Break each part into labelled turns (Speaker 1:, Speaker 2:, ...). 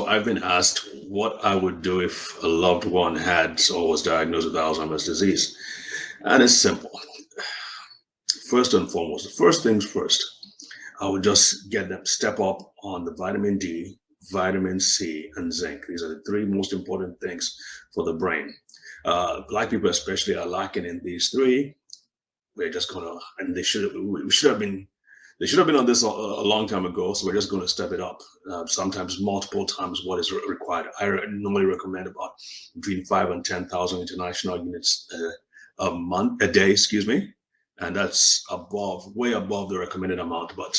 Speaker 1: I've been asked what I would do if a loved one had or was diagnosed with Alzheimer's disease. And it's simple. First and foremost, the first things first, I would just get them step up on the vitamin D, vitamin C, and zinc. These are the three most important things for the brain. Black people especially are lacking in these three. We're just gonna, and we should have been on this a long time ago. So we're just going to step it up. Sometimes multiple times what is required. Normally recommend about between 5 and 10,000 international units a day, excuse me, and that's way above the recommended amount. But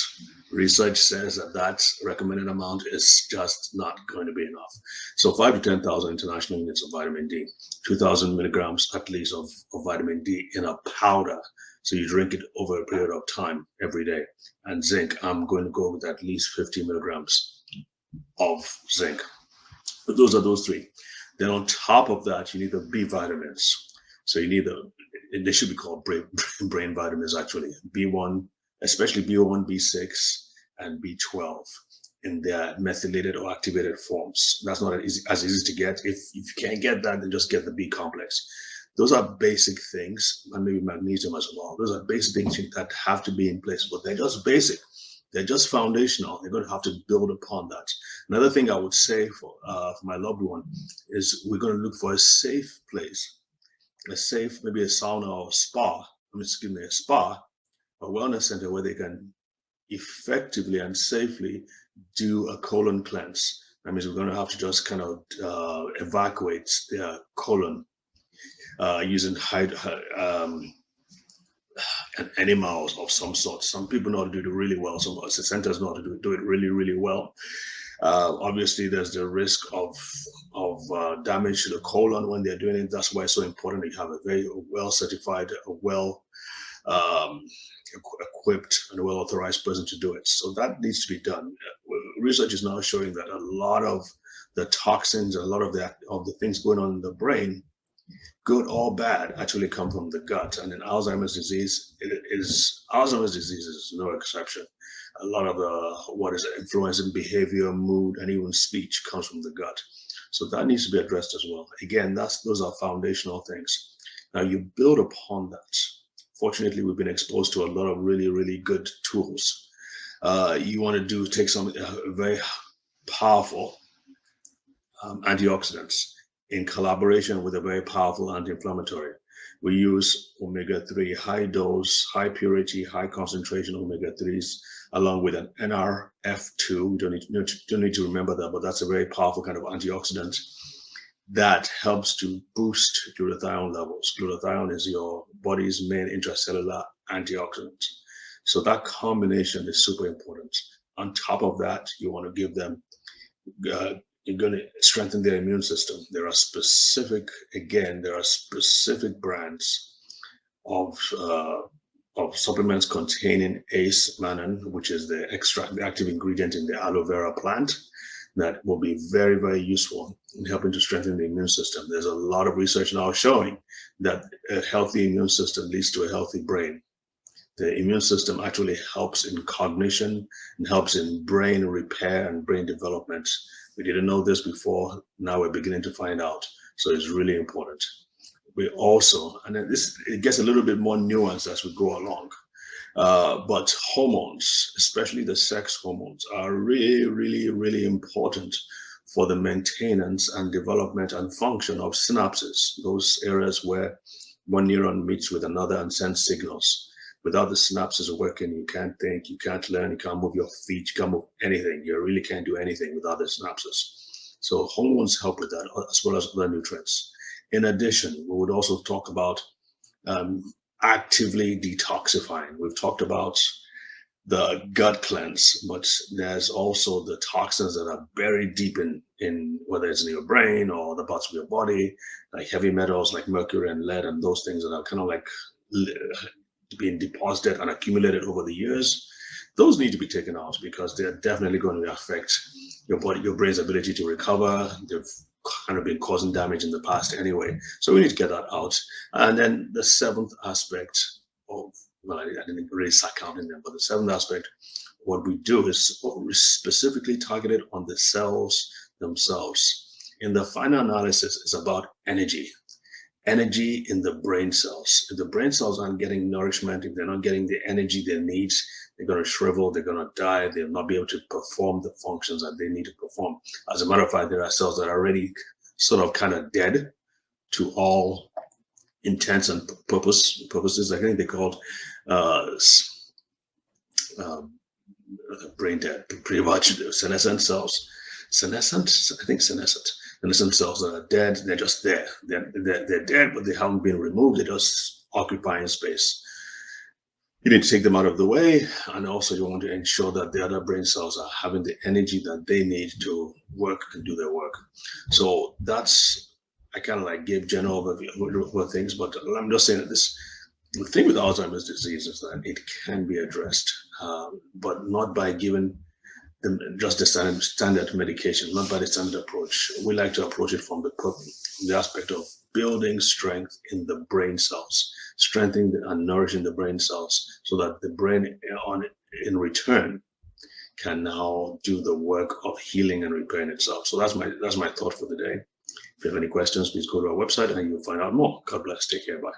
Speaker 1: research says that recommended amount is just not going to be enough. So 5 to 10,000 international units of vitamin D, 2,000 milligrams at least of vitamin D in a powder. So you drink it over a period of time every day. And zinc, I'm going to go with at least 50 milligrams of zinc. But those are those three. Then on top of that, you need the B vitamins. So you need they should be called brain vitamins actually. B1, especially B1, B6, and B12 in their methylated or activated forms. That's not as easy to get. If you can't get that, then just get the B complex. Those are basic things, and maybe magnesium as well. Those are basic things that have to be in place, but they're just basic. They're just foundational. They're going to have to build upon that. Another thing I would say for my loved one is we're going to look for a safe place, maybe a sauna or a spa, a wellness center where they can effectively and safely do a colon cleanse. That means we're going to have to just kind of evacuate their colon using animals of some sort. Some people know how to do it really well. Some centers know how to do it really, really well. Obviously, there's the risk of damage to the colon when they're doing it. That's why it's so important that you have a very well certified, equipped, and well authorized person to do it. So that needs to be done. Research is now showing that a lot of the toxins, a lot of the things going on in the brain, good or bad, actually come from the gut. And in Alzheimer's disease is no exception. A lot of influencing behavior, mood, and even speech comes from the gut. So that needs to be addressed as well. Again, those are foundational things. Now you build upon that. Fortunately, we've been exposed to a lot of really, really good tools. You want to take some very powerful antioxidants in collaboration with a very powerful anti-inflammatory. We use omega-3, high dose, high purity, high concentration omega-3s, along with an NRF2. We don't need to remember that, but that's a very powerful kind of antioxidant that helps to boost glutathione levels. Glutathione is your body's main intracellular antioxidant. So that combination is super important. On top of that, you want to give them you're going to strengthen their immune system. There are specific brands of supplements containing ace-mannan, which is the active ingredient in the aloe vera plant, that will be very, very useful in helping to strengthen the immune system. There's a lot of research now showing that a healthy immune system leads to a healthy brain. The immune system actually helps in cognition and helps in brain repair and brain development. We didn't know this before. Now we're beginning to find out. So it's really important. We also, and then it gets a little bit more nuanced as we go along. But hormones, especially the sex hormones, are really, really, really important for the maintenance and development and function of synapses, those areas where one neuron meets with another and sends signals. Without the synapses working, you can't think, you can't learn, you can't move your feet, you can't move anything. You really can't do anything without the synapses. So hormones help with that, as well as other nutrients. In addition, we would also talk about actively detoxifying. We've talked about the gut cleanse, but there's also the toxins that are buried deep in whether it's in your brain or the parts of your body, like heavy metals like mercury and lead, and those things that are kind of like being deposited and accumulated over the years. Those need to be taken out because they're definitely going to affect your brain's ability to recover. They've kind of been causing damage in the past anyway. So we need to get that out. And then the seventh aspect of, well, I didn't really start counting them, but the seventh aspect, what we do is specifically targeted on the cells themselves. In the final analysis, it's about energy in the brain cells. If the brain cells aren't getting nourishment, if they're not getting the energy they need, they're going to shrivel, they're going to die, they'll not be able to perform the functions that they need to perform. As a matter of fact, there are cells that are already sort of kind of dead to all intents and purposes. I think they called brain dead, pretty much. Senescent cells. Senescent? I think senescent. Senescent cells that are dead, they're just there. They're dead, but they haven't been removed. They're just occupying space. You need to take them out of the way, and also you want to ensure that the other brain cells are having the energy that they need to work and do their work. So I kind of like gave general overview of things, but I'm just saying that the thing with Alzheimer's disease is that it can be addressed, but not by giving them just the standard medication, not by the standard approach. We like to approach it from the aspect of building strength in the brain cells, strengthening and nourishing the brain cells so that the brain in return can now do the work of healing and repairing itself. So that's my thought for the day. If you have any questions, please go to our website and you'll find out more. God bless. Take care. Bye.